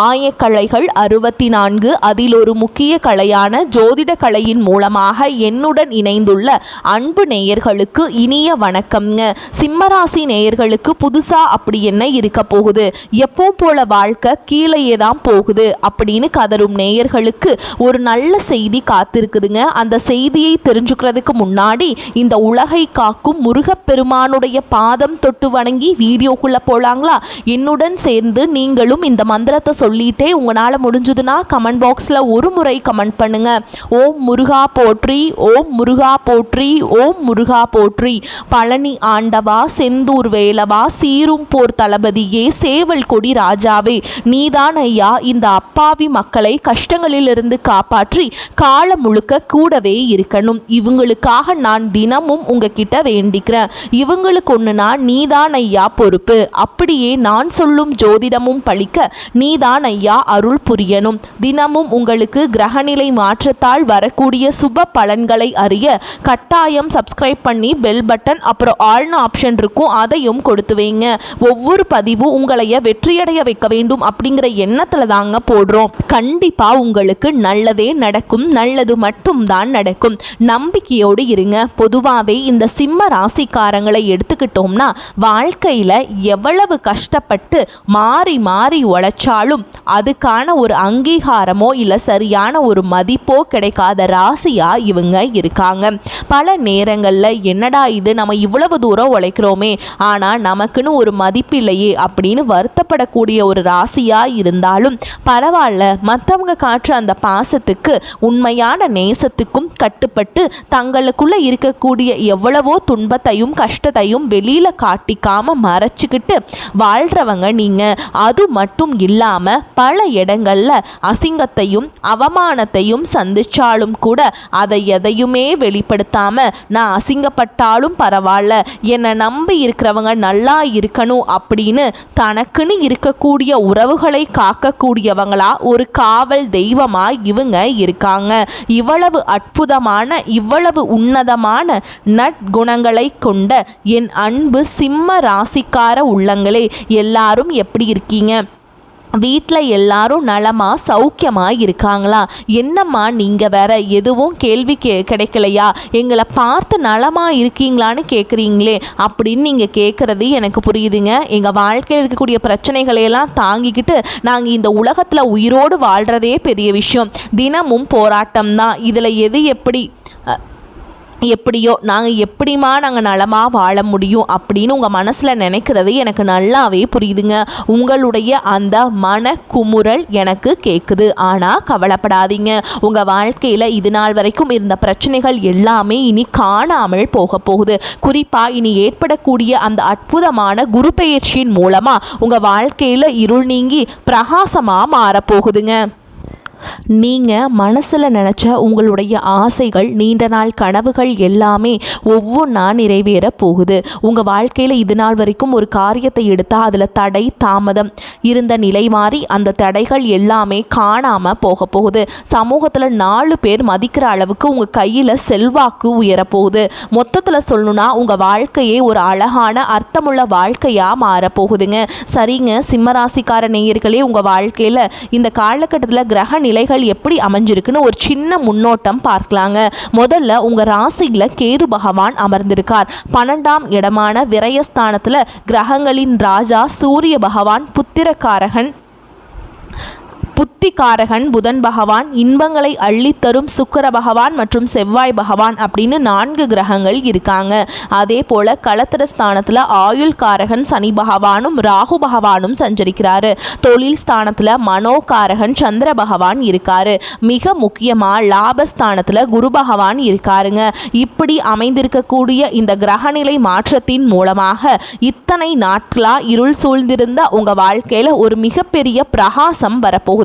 ஆயக்கலைகள் 64 அதில் ஒரு முக்கிய கலையான ஜோதிட கலையின் மூலமாக என்னுடன் இணைந்துள்ள அன்பு நேயர்களுக்கு இனிய வணக்கம்ங்க. சிம்மராசி நேயர்களுக்கு புதுசா அப்படி என்ன இருக்க போகுது, எப்போ போல வாழ்க்கை கீழேயே தான் போகுது அப்படின்னு கதரும் நேயர்களுக்கு ஒரு நல்ல செய்தி காத்திருக்குதுங்க. அந்த செய்தியை தெரிஞ்சுக்கிறதுக்கு முன்னாடி இந்த உலகை காக்கும் முருகப்பெருமானுடைய பாதம் தொட்டு வணங்கி வீடியோக்குள்ள போலாங்களா? என்னுடன் சேர்ந்து நீங்களும் இந்த மந்திரத்தை சொல்லிட்டே உங்களால் முடிஞ்சதுன்னா கமெண்ட் பாக்ஸில் ஒரு முறை கமெண்ட் பண்ணுங்க. ஓம் முருகா போற்றி, ஓம் முருகா போற்றி, ஓம் முருகா போற்றி. பழனி ஆண்டவா, செந்தூர் வேலவா, சீரும் போர் தளபதியே, சேவல் கொடி ராஜாவே, நீதான் ஐயா இந்த அப்பாவி மக்களை கஷ்டங்களிலிருந்து காப்பாற்றி காலம் முழுக்க கூடவே இருக்கணும். இவங்களுக்காக நான் தினமும் உங்ககிட்ட வேண்டிக்கிறேன். இவங்களுக்கு ஒன்றுனா நீதான் ஐயா பொறுப்பு. அப்படியே நான் சொல்லும் ஜோதிடமும் பழிக்க நீதான் ஐயா அருள் புரியணும். தினமும் உங்களுக்கு கிரகநிலை மாற்றத்தால் வரக்கூடிய சுப பலன்களை அறிய கட்டாயம் சப்ஸ்கிரைப் பண்ணி பெல் பட்டன் அப்புறம் ஆல்னு ஆப்ஷன் இருக்கும், அதையும் கொடுத்து வைங்க. ஒவ்வொரு பதிவும் உங்களைய வெற்றியடைய வைக்க வேண்டும் அப்படிங்கிற எண்ணத்துல தாங்க போடுறோம். கண்டிப்பா உங்களுக்கு நல்லதே நடக்கும், நல்லது மட்டும் தான் நடக்கும். நம்பிக்கையோடு இருங்க. பொதுவாகவே இந்த சிம்ம ராசிக்காரங்களை எடுத்துக்கிட்டோம்னா வாழ்க்கையில எவ்வளவு கஷ்டப்பட்டு மாறி மாறி உழைச்சாலும் அதுக்கான ஒரு அங்கீகாரமோ இல்லை சரியான ஒரு மதிப்போ கிடைக்காத ராசியா இவங்க இருக்காங்க. பல நேரங்களில் என்னடா இது, நம்ம இவ்வளவு தூரம் உழைக்கிறோமே ஆனால் நமக்குன்னு ஒரு மதிப்பு இல்லையே அப்படின்னு வருத்தப்படக்கூடிய ஒரு ராசியா இருந்தாலும் பரவாயில்ல, மற்றவங்க காட்டுற அந்த பாசத்துக்கு உண்மையான நேசத்துக்கும் கட்டுப்பட்டு தங்களுக்குள்ள இருக்கக்கூடிய எவ்வளவோ துன்பத்தையும் கஷ்டத்தையும் வெளியில காட்டிக்காம மறைச்சிக்கிட்டு வாழ்றவங்க நீங்க. அது மட்டும் இல்லாம பல இடங்கள்ல அசிங்கத்தையும் அவமானத்தையும் சந்திச்சாலும் கூட அதை எதையுமே வெளிப்படுத்தாம நான் அசிங்கப்பட்டாலும் பரவாயில்ல, என்னை நம்பி இருக்கிறவங்க நல்லா இருக்கணும் அப்படின்னு தனக்குன்னு இருக்கக்கூடிய உறவுகளை காக்கக்கூடியவங்களா ஒரு காவல் தெய்வமா இவங்க இருக்காங்க. இவ்வளவு அற்புதமான இவ்வளவு உன்னதமான நற்குணங்களை கொண்ட என் அன்பு சிம்ம ராசிக்கார உள்ளங்களே, எல்லாரும் எப்படி இருக்கீங்க? வீட்டில் எல்லாரும் நலமா சௌக்கியமா இருக்காங்களா? என்னம்மா நீங்கள் வேற எதுவும் கேள்வி கிடைக்கலையா, எங்களை பார்த்து நலமா இருக்கீங்களான்னு கேட்குறீங்களே அப்படின்னு நீங்கள் கேட்குறது எனக்கு புரியுதுங்க. எங்கள் வாழ்க்கையில் இருக்கக்கூடிய பிரச்சனைகளையெல்லாம் தாங்கிக்கிட்டு நாங்கள் இந்த உலகத்தில் உயிரோடு வாழ்கிறதே பெரிய விஷயம். தினமும் போராட்டம் தான். இதில் எது எப்படியோ நாங்கள் நலமாக வாழ முடியும் அப்படின்னு உங்கள் மனசில் நினைக்கிறது எனக்கு நல்லாவே புரியுதுங்க. உங்களுடைய அந்த மன குமுறல் எனக்கு கேட்குது. ஆனால் கவலைப்படாதீங்க, உங்கள் வாழ்க்கையில் இது நாள் வரைக்கும் இருந்த பிரச்சனைகள் எல்லாமே இனி காணாமல் போக போகுது. குறிப்பாக இனி ஏற்படக்கூடிய அந்த அற்புதமான குரு பெயர்ச்சியின் மூலமாக உங்கள் வாழ்க்கையில் இருள் நீங்கி பிரகாசமாக மாறப்போகுதுங்க. நீங்கள் மனசில் நினச்ச உங்களுடைய ஆசைகள், நீண்ட நாள் கனவுகள் எல்லாமே ஒவ்வொன்றா நிறைவேற போகுது. உங்கள் வாழ்க்கையில் இது நாள் வரைக்கும் ஒரு காரியத்தை எடுத்தால் அதில் தடை தாமதம் இருந்த நிலை மாறி அந்த தடைகள் எல்லாமே காணாமல் போக போகுது. சமூகத்தில் 4 பேர் மதிக்கிற அளவுக்கு உங்கள் கையில் செல்வாக்கு உயரப்போகுது. மொத்தத்தில் சொல்லணும்னா உங்கள் வாழ்க்கையே ஒரு அழகான அர்த்தமுள்ள வாழ்க்கையாக மாறப்போகுதுங்க. சரிங்க சிம்மராசிக்கார நேயர்களே, உங்கள் வாழ்க்கையில் இந்த காலகட்டத்தில் கிரக நிலைகள் எப்படி அமைஞ்சிருக்குன்னு ஒரு சின்ன முன்னோட்டம் பார்க்கலாங்க. முதல்ல உங்க ராசியில கேது பகவான் அமர்ந்திருக்கார். 12ஆம் இடமான விரயஸ்தானத்துல கிரகங்களின் ராஜா சூரிய பகவான், புத்திகாரகன் புதன் பகவான், இன்பங்களை அள்ளித்தரும் சுக்கிர பகவான் மற்றும் செவ்வாய் பகவான் அப்படின்னு 4 கிரகங்கள் இருக்காங்க. அதே போல களத்திர ஸ்தானத்தில் ஆயுள்காரகன் சனி பகவானும் ராகு பகவானும் சஞ்சரிக்கிறாரு. தொழில் ஸ்தானத்தில் மனோகாரகன் சந்திர பகவான் இருக்காரு. மிக முக்கியமாக லாபஸ்தானத்தில் குரு பகவான் இருக்காருங்க. இப்படி அமைந்திருக்கக்கூடிய இந்த கிரகநிலை மாற்றத்தின் மூலமாக இத்தனை நாட்களா இருள் சூழ்ந்திருந்த உங்கள் வாழ்க்கையில் ஒரு மிகப்பெரிய பிரகாசம் வரப்போகுது.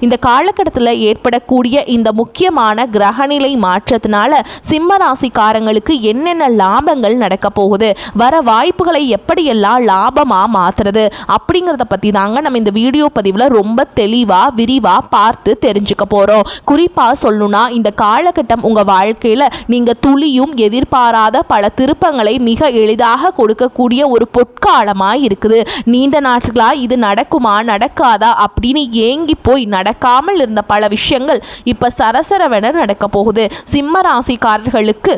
இந்த காலகட்டத்தில் ஏற்படக்கூடிய இந்த முக்கியமான கிரகநிலை மாற்றத்தினால சிம்ம ராசிக்காரங்களுக்கு என்னென்ன லாபங்கள் நடக்க போகுது, வர வாய்ப்புகளை எப்படியெல்லாம் லாபமாக மாற்றுறது அப்படிங்கிறத பற்றி தாங்க நம்ம இந்த வீடியோ பதிவில் ரொம்ப தெளிவாக விரிவாக பார்த்து தெரிஞ்சுக்க போகிறோம். குறிப்பாக சொல்லணும்னா இந்த காலகட்டம் உங்கள் வாழ்க்கையில் நீங்கள் துளியும் எதிர்பாராத பல திருப்பங்களை மிக எளிதாக கொடுக்கக்கூடிய ஒரு பொற்காலமாக இருக்குது. நீண்ட நாட்களாக இது நடக்குமா நடக்காதா அப்படின்னு ஏங்கி போய் நடக்காமல் இருந்த பல விஷயங்கள் இப்போ சரசரவென நடக்க போகுது. சிம்ம ராசிக்காரர்களுக்கு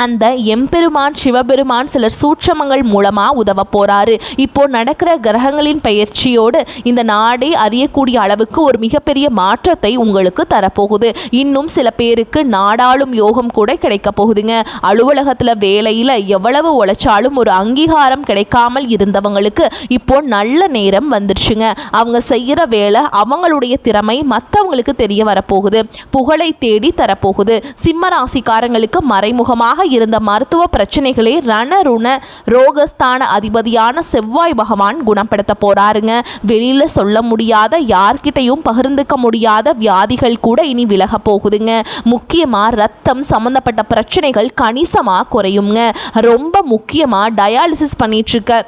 அந்த எம்பெருமான் சிவபெருமான் சிலர் சூட்சமங்கள் மூலமாக உதவ போகிறாரு. இப்போ நடக்கிற கிரகங்களின் பெயர்ச்சியோடு இந்த நாடே அறியக்கூடிய அளவுக்கு ஒரு மிகப்பெரிய மாற்றத்தை உங்களுக்கு தரப்போகுது. இன்னும் சில பேருக்கு நாடாளும் யோகம் கூட கிடைக்க போகுதுங்க. அலுவலகத்தில் வேலையில் எவ்வளவு உழைச்சாலும் ஒரு அங்கீகாரம் கிடைக்காமல் இருந்தவங்களுக்கு இப்போ நல்ல நேரம் வந்துருச்சுங்க. அவங்க செய்கிற வேலை அவங்களுடைய திறமை மற்றவங்களுக்கு தெரிய வரப்போகுது, புகழை தேடி தரப்போகுது. சிம்ம ராசிக்காரங்களுக்கு மறைமுகமாக இருந்த மருத்துவ பிரச்சனைகளே ரணருண ரோகஸ்தான அதிபதியான செவ்வாய் பகவான் குணப்படுத்த போறாருங்க. வெளியில சொல்ல முடியாத, யார்கிட்டையும் பகிர்ந்துக்க முடியாத வியாதிகள் கூட இனி விலக போகுதுங்க. முக்கியமா ரத்தம் சம்பந்தப்பட்ட பிரச்சனைகள் கணிசமா குறையுங்க. ரொம்ப முக்கியமா டயாலிசிஸ் பண்ணிட்டு இருக்க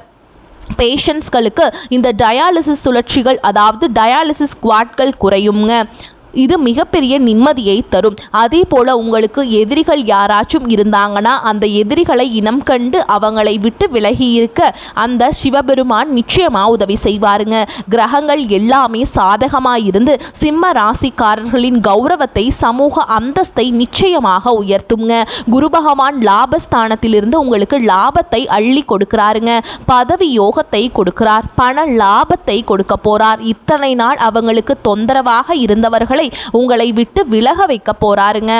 பேஷண்ட்ஸ்களுக்கு இந்த டயாலிசிஸ் சுழற்சிகள், அதாவது டயாலிசிஸ் குவாட்கள் குறையுங்க. இது மிகப்பெரிய நிம்மதியை தரும். அதே போல் உங்களுக்கு எதிரிகள் யாராச்சும் இருந்தாங்கன்னா அந்த எதிரிகளை இனம் கண்டு அவங்களை விட்டு விலகி இருக்க அந்த சிவபெருமான் நிச்சயமாக உதவி செய்வாருங்க. கிரகங்கள் எல்லாமே சாதகமாக இருந்து சிம்ம ராசிக்காரர்களின் கௌரவத்தை, சமூக அந்தஸ்தை நிச்சயமாக உயர்த்துங்க. குரு பகவான் லாபஸ்தானத்திலிருந்து உங்களுக்கு லாபத்தை அள்ளி கொடுக்கிறாருங்க. பதவி யோகத்தை கொடுக்கிறார், பண லாபத்தை கொடுக்க போறார். இத்தனை நாள் அவங்களுக்கு தொந்தரவாக இருந்தவர்களை உங்களை விட்டு விலக வைக்க போறாருங்க.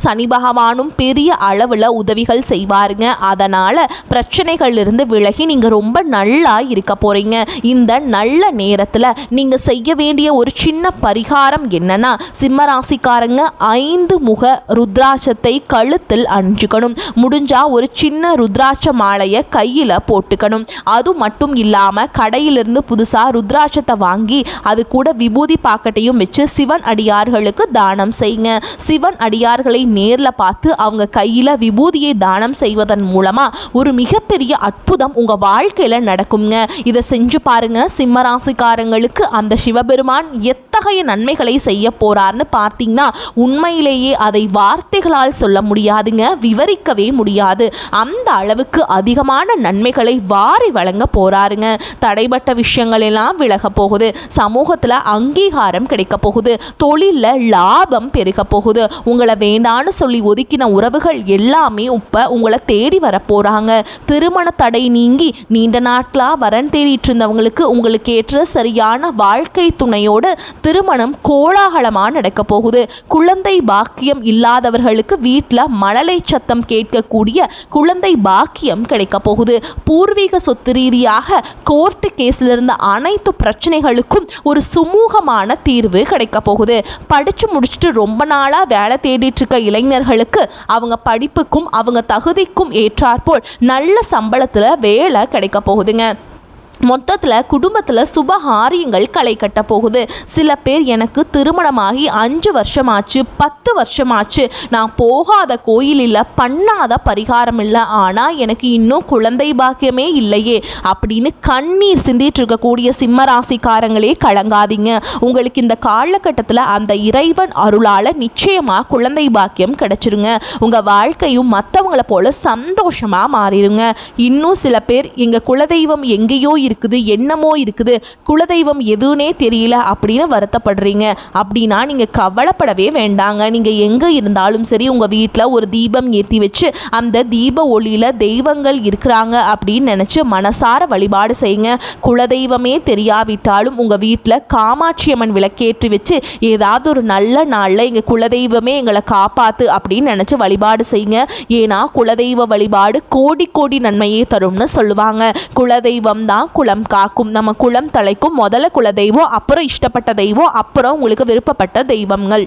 சனி பகவானும் பெரிய அளவில் உதவிகள் செய்வாருங்க. அதனால் பிரச்சனைகளிலிருந்து விலகி நீங்கள் ரொம்ப நல்லா இருக்க போகிறீங்க. இந்த நல்ல நேரத்தில் நீங்கள் செய்ய வேண்டிய ஒரு சின்ன பரிகாரம் என்னன்னா, சிம்மராசிக்காரங்க 5 முக ருத்ராட்சத்தை கழுத்தில் அணிஞ்சுக்கணும். முடிஞ்சால் ஒரு சின்ன ருத்ராட்ச மாலையை கையில் போட்டுக்கணும். அது மட்டும் இல்லாமல் கடையிலிருந்து புதுசாக ருத்ராட்சத்தை வாங்கி அது கூட விபூதி பாக்கெட்டையும் வச்சு சிவன் அடியார்களுக்கு தானம் செய்யுங்க. சிவன் அடியார்களை நேரில் பார்த்து அவங்க கையில் விபூதியை தானம் செய்வதன் மூலமாக ஒரு மிகப்பெரிய அற்புதம் உங்கள் வாழ்க்கையில் நடக்குங்க. இதை செஞ்சு பாருங்க. சிம்மராசிக்காரங்களுக்கு அந்த சிவபெருமான் எத்தகைய நன்மைகளை செய்ய போறார்னு பார்த்தீங்கன்னா உண்மையிலேயே அதை வார்த்தைகளால் சொல்ல முடியாதுங்க, விவரிக்கவே முடியாது. அந்த அளவுக்கு அதிகமான நன்மைகளை வாரி வழங்க போறாருங்க. தடைப்பட்ட விஷயங்கள் எல்லாம் விலக போகுது. சமூகத்தில் அங்கீகாரம் கிடைக்க போகுது. தொழிலில் லாபம் பெருக போகுது. உங்களை வேண்டான்னு சொல்லி ஒதுக்கின உறவுகள் எல்லாமே இப்ப உங்களை தேடி வர போறாங்க. திருமண தடை நீங்கி நீண்ட நாட்களா வரன் தேடிட்டு இருந்தவங்களுக்கு உங்களுக்கு ஏற்ற சரியான வாழ்க்கை துணையோடு திருமணம் கோலாகலமா நடக்க போகுது. குழந்தை பாக்கியம் இல்லாதவர்களுக்கு வீட்டில் மழலை சத்தம் கேட்கக்கூடிய குழந்தை பாக்கியம் கிடைக்க போகுது. பூர்வீக சொத்து ரீதியாக கோர்ட்டு கேஸ்ல இருந்த அனைத்து பிரச்சனைகளுக்கும் ஒரு சுமூகமான தீர்வு கிடைக்க போகுது. படிச்சு முடிச்சுட்டு ரொம்ப நாளா வேலை தேடிட்டு இருக்க இளைஞர்களுக்கு அவங்க படிப்புக்கும் அவங்க தகுதிக்கும் ஏற்றாற்போல் நல்ல சம்பளத்தில் வேலை கிடைக்க போகுதுங்க. மொத்தத்தில் குடும்பத்தில் சுபகாரியங்கள் களை கட்ட போகுது. சில பேர் எனக்கு திருமணமாகி 5 வருஷமாச்சு, 10 வருஷமாச்சு, நான் போகாத கோயில் இல்லை, பண்ணாத பரிகாரம் இல்லை, ஆனால் எனக்கு இன்னும் குழந்தை பாக்கியமே இல்லையே அப்படின்னு கண்ணீர் சிந்திட்டு இருக்கக்கூடிய சிம்மராசிக்காரங்களே கலங்காதீங்க. உங்களுக்கு இந்த காலகட்டத்தில் அந்த இறைவன் அருளால் நிச்சயமாக குழந்தை பாக்கியம் கிடைச்சிருங்க. உங்கள் வாழ்க்கையும் மற்றவங்களை போல சந்தோஷமாக மாறிடுங்க. இன்னும் சில பேர் எங்கள் குலதெய்வம் எங்கேயோ இருக்குது, என்னமோ இருக்குது, குலதெய்வம் எதுவுனே தெரியல அப்படின்னு வருத்தப்படுறீங்க. அப்படின்னா நீங்கள் கவலைப்படவே வேண்டாங்க. நீங்கள் எங்கே இருந்தாலும் சரி உங்கள் வீட்டில் ஒரு தீபம் ஏற்றி வச்சு அந்த தீப ஒளியில் தெய்வங்கள் இருக்கிறாங்க அப்படின்னு நினச்சி மனசார வழிபாடு செய்யுங்க. குலதெய்வமே தெரியாவிட்டாலும் உங்கள் வீட்டில் காமாட்சி அம்மன் விளக்கேற்றி வச்சு ஏதாவது ஒரு நல்ல நாளில் எங்கள் குலதெய்வமே எங்களை காப்பாற்று அப்படின்னு நினச்சி வழிபாடு செய்யுங்க. ஏன்னா குலதெய்வ வழிபாடு கோடி கோடி நன்மையே தரும்னு சொல்லுவாங்க. குலதெய்வம் தான் குலம் காக்கும். நம்ம குலம் தலைக்கும். முதல்ல குலதெய்வம், அப்புறம் இஷ்டப்பட்ட தெய்வம், அப்புறம் உங்களுக்கு விருப்பப்பட்ட தெய்வங்கள்.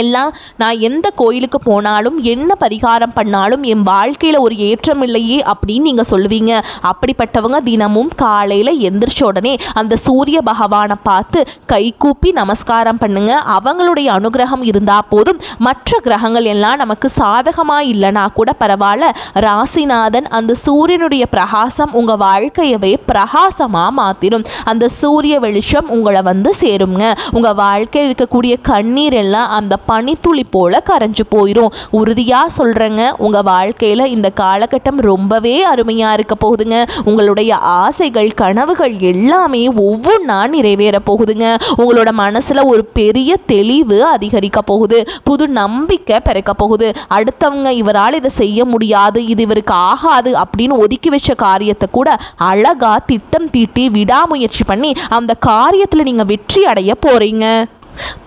எல்லாம் நான் எந்த கோயிலுக்கு போனாலும் என்ன பரிகாரம் பண்ணாலும் என் வாழ்க்கையில் ஒரு ஏற்றம் இல்லையே அப்படின்னு நீங்கள் சொல்லுவீங்க. அப்படிப்பட்டவங்க தினமும் காலையில் எந்திரிச்ச உடனே அந்த சூரிய பகவானை பார்த்து கை கூப்பி நமஸ்காரம் பண்ணுங்க. அவங்களுடைய அனுகிரகம் இருந்தால் போதும். மற்ற கிரகங்கள் எல்லாம் நமக்கு சாதகமாக இல்லைனா கூட பரவாயில்ல, ராசிநாதன் அந்த சூரியனுடைய பிரகாசம் உங்கள் வாழ்க்கையவே பிரகாசமாக மாற்றிடும். அந்த சூரிய வெளிச்சம் உங்களை சேருங்க. உங்கள் வாழ்க்கையில் இருக்கக்கூடிய கண்ணீர் எல்லாம் அந்த பனித்துளி போல கரைஞ்சு போயிடும். உறுதியாக சொல்கிறேங்க, உங்கள் வாழ்க்கையில் இந்த காலகட்டம் ரொம்பவே அருமையாக இருக்க போகுதுங்க. உங்களுடைய ஆசைகள் கனவுகள் எல்லாமே ஒவ்வொன்றா நிறைவேற போகுதுங்க. உங்களோட மனசில் ஒரு பெரிய தெளிவு அதிகரிக்க போகுது. புது நம்பிக்கை பிறக்க போகுது. அடுத்தவங்க இவரால் இதை செய்ய முடியாது, இது இவருக்கு ஆகாது அப்படின்னு ஒதுக்கி வச்ச காரியத்தை கூட அழகா திட்டம் தீட்டி விடாமுயற்சி பண்ணி அந்த காரியத்தில் நீங்கள் வெற்றி அடைய போகிறீங்க.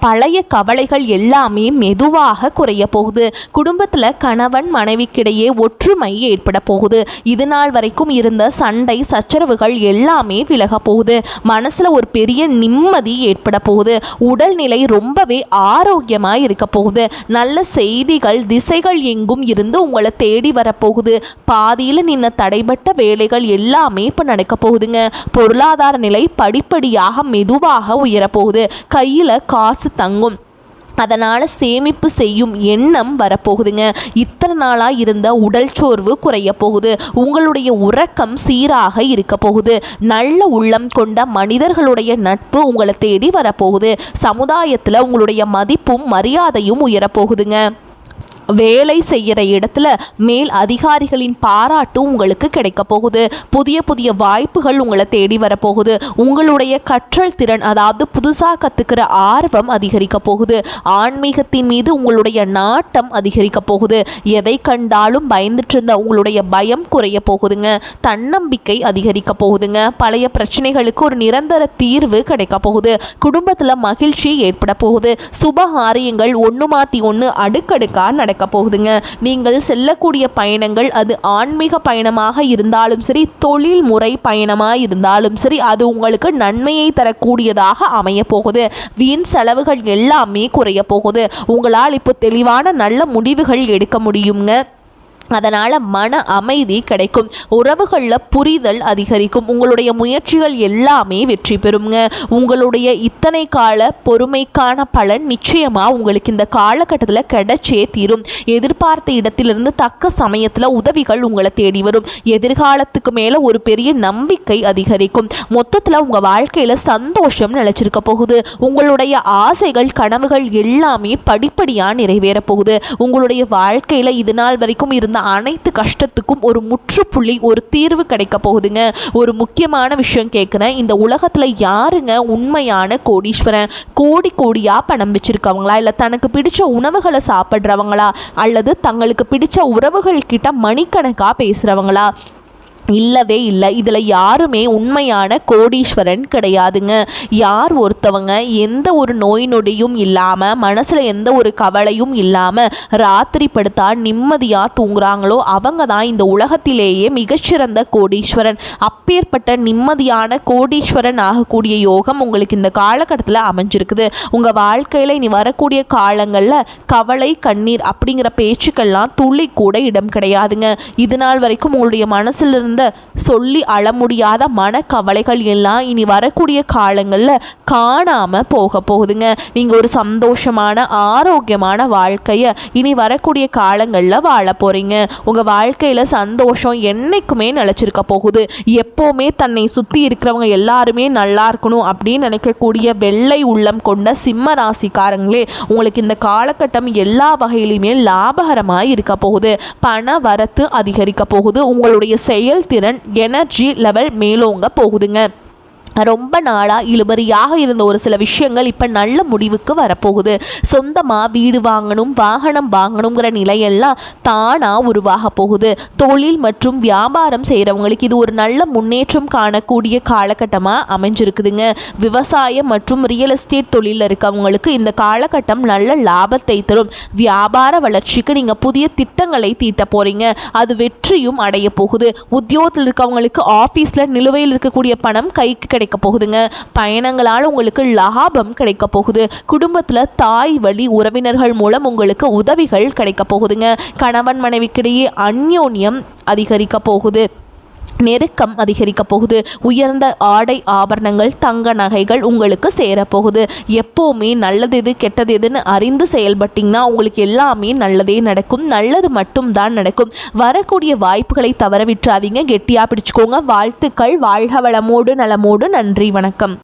பழைய கவலைகள் எல்லாமே மெதுவாக குறைய போகுது. குடும்பத்தில் கணவன் மனைவிக்கிடையே ஒற்றுமை ஏற்பட போகுது. இது நாள் வரைக்கும் இருந்த சண்டை சச்சரவுகள் எல்லாமே விலக போகுது. மனசில் ஒரு பெரிய நிம்மதி ஏற்பட போகுது. உடல்நிலை ரொம்பவே ஆரோக்கியமாக இருக்க போகுது. நல்ல செய்திகள் திசைகள் எங்கும் இருந்து உங்களை தேடி வரப்போகுது. பாதியில் நின்ன தடைபட்ட வேலைகள் எல்லாமே இப்போ நடக்க போகுதுங்க. பொருளாதார நிலை படிப்படியாக மெதுவாக உயரப்போகுது. கையில் காசு தங்கும். அதனால் சேமிப்பு செய்யும் எண்ணம் வரப்போகுதுங்க. இத்தனை நாளாக இருந்த உடல் சோர்வு குறைய போகுது. உங்களுடைய உறக்கம் சீராக இருக்க போகுது. நல்ல உள்ளம் கொண்ட மனிதர்களுடைய நட்பு உங்களை தேடி வரப்போகுது. சமுதாயத்தில் உங்களுடைய மதிப்பும் மரியாதையும் உயரப்போகுதுங்க. வேலை செய்கிற இடத்துல மேல் அதிகாரிகளின் பாராட்டு உங்களுக்கு கிடைக்க போகுது. புதிய புதிய வாய்ப்புகள் உங்களை தேடி வரப்போகுது. உங்களுடைய கற்றல் திறன், அதாவது புதுசாக கற்றுக்கிற ஆர்வம் அதிகரிக்க போகுது. ஆன்மீகத்தின் மீது உங்களுடைய நாட்டம் அதிகரிக்க போகுது. எதை கண்டாலும் பயந்துட்டு இருந்த உங்களுடைய பயம் குறைய போகுதுங்க. தன்னம்பிக்கை அதிகரிக்க போகுதுங்க. பழைய பிரச்சனைகளுக்கு ஒரு நிரந்தர தீர்வு கிடைக்க போகுது. குடும்பத்தில் மகிழ்ச்சி ஏற்பட போகுது. சுபகாரியங்கள் ஒன்று மாற்றி ஒன்று அடுக்கடுக்காக நடக்க போகுதுங்க. நீங்கள் செல்லக்கூடிய பயணங்கள் அது ஆன்மீக பயணமாக இருந்தாலும் சரி, தொழில் முறை பயணமாக இருந்தாலும் சரி, அது உங்களுக்கு நன்மையை தரக்கூடியதாக அமைய போகுது. வீண் செலவுகள் எல்லாமே குறைய போகுது. உங்களால் இப்போ தெளிவான நல்ல முடிவுகள் எடுக்க முடியுங்க. அதனால் மன அமைதி கிடைக்கும். உறவுகளில் புரிதல் அதிகரிக்கும். உங்களுடைய முயற்சிகள் எல்லாமே வெற்றி பெறுங்க. உங்களுடைய இத்தனை கால பொறுமைக்கான பலன் நிச்சயமாக உங்களுக்கு இந்த காலகட்டத்தில் கிடைச்சே தீரும். எதிர்பார்த்த இடத்திலிருந்து தக்க சமயத்தில் உதவிகள் உங்களை தேடி வரும். எதிர்காலத்துக்கு மேலே ஒரு பெரிய நம்பிக்கை அதிகரிக்கும். மொத்தத்தில் உங்கள் வாழ்க்கையில் சந்தோஷம் நிலைச்சிருக்க போகுது. உங்களுடைய ஆசைகள் கனவுகள் எல்லாமே படிப்படியாக நிறைவேற போகுது. உங்களுடைய வாழ்க்கையில் இது நாள் வரைக்கும் இருந்த அனைத்து கஷ்டத்துக்கும் ஒரு முற்றுப்புள்ளி, ஒரு தீர்வு கிடைக்க போகுதுங்க. ஒரு முக்கியமான விஷயம் கேட்குறேன். இந்த உலகத்தில் யாருங்க உண்மையான கோடீஸ்வரன்? கோடி கோடியாக பணம் வச்சிருக்கவங்களா, இல்லை தனக்கு பிடிச்ச உணவுகளை சாப்பிட்றவங்களா, அல்லது தங்களுக்கு பிடிச்ச உறவுகள் கிட்ட மணிக்கணக்காக பேசுகிறவங்களா? இல்லவே இல்லை. இதில் யாருமே உண்மையான கோடீஸ்வரன் கிடையாதுங்க. யார் ஒருத்தவங்க எந்த ஒரு நோய் நொடியும் இல்லாமல், மனசில் எந்த ஒரு கவலையும் இல்லாமல் ராத்திரி படுத்தா நிம்மதியாக தூங்குறாங்களோ அவங்க தான் இந்த உலகத்திலேயே மிகச்சிறந்த கோடீஸ்வரன். அப்பேற்பட்ட நிம்மதியான கோடீஸ்வரன் ஆகக்கூடிய யோகம் உங்களுக்கு இந்த காலகட்டத்தில் அமைஞ்சிருக்குது. உங்கள் வாழ்க்கையில் இனி வரக்கூடிய காலங்களில் கவலை கண்ணீர் அப்படிங்கிற பேச்சுக்கள்லாம் துளி கூட இடம் கிடையாதுங்க. இது நாள் வரைக்கும் உங்களுடைய மனசிலிருந்து சொல்லி அழ முடியாத மனக்கவலைகள் எல்லாம் இனி வரக்கூடிய காலங்களில் காணாமல் போக போகுதுங்க. நீங்கள் ஒரு சந்தோஷமான ஆரோக்கியமான வாழ்க்கையை இனி வரக்கூடிய காலங்களில் வாழ போகிறீங்க. உங்கள் வாழ்க்கையில் சந்தோஷம் என்னைக்குமே நிலச்சிருக்க போகுது. எப்போவுமே தன்னை சுற்றி இருக்கிறவங்க எல்லாருமே நல்லா இருக்கணும் அப்படின்னு நினைக்கக்கூடிய வெள்ளை உள்ளம் கொண்ட சிம்ம ராசிக்காரங்களே, உங்களுக்கு இந்த காலகட்டம் எல்லா வகையிலுமே லாபகரமாக இருக்க போகுது. பண வரத்து அதிகரிக்க போகுது. உங்களுடைய செயல் திறன் எனர்ஜி லெவல் மேலோங்க போகுதுங்க. ரொம்ப நாளாக இழுபறியாக இருந்த ஒரு சில விஷயங்கள் இப்போ நல்ல முடிவுக்கு வரப்போகுது. சொந்தமாக வீடு வாங்கணும், வாகனம் வாங்கணுங்கிற நிலையெல்லாம் தானாக உருவாக போகுது. தொழில் மற்றும் வியாபாரம் செய்கிறவங்களுக்கு இது ஒரு நல்ல முன்னேற்றம் காணக்கூடிய காலகட்டமாக அமைஞ்சிருக்குதுங்க. விவசாயம் மற்றும் ரியல் எஸ்டேட் தொழிலில் இருக்கவங்களுக்கு இந்த காலகட்டம் நல்ல லாபத்தை தரும். வியாபார வளர்ச்சிக்கு நீங்கள் புதிய திட்டங்களை தீட்ட போகிறீங்க. அது வெற்றியும் அடைய போகுது. உத்தியோகத்தில் இருக்கவங்களுக்கு ஆஃபீஸில் நிலுவையில் இருக்கக்கூடிய பணம் கைக்கு கிடைக்கும். கிடைக்க போகுதுங்க. பயணங்களால் உங்களுக்கு லாபம் கிடைக்க போகுது. குடும்பத்தில் தாய் வழி உறவினர்கள் மூலம் உங்களுக்கு உதவிகள் கிடைக்க போகுதுங்க. கணவன் மனைவிக்கிடையே அந்யோன்யம் அதிகரிக்க போகுது. நெருக்கம் அதிகரிக்க போகுது. உயர்ந்த ஆடை ஆபரணங்கள் தங்க நகைகள் உங்களுக்கு சேரப்போகுது. எப்போவுமே நல்லது எது கெட்டது எதுன்னு அறிந்து செயல்பட்டிங்கன்னா உங்களுக்கு எல்லாமே நல்லதே நடக்கும். நல்லது மட்டும் தான் நடக்கும். வரக்கூடிய வாய்ப்புகளை தவற விட்டுறாதீங்க. கெட்டியாக பிடிச்சுக்கோங்க. வாழ்த்துக்கள். வாழ்க வளமோடு நலமோடு. நன்றி. வணக்கம்.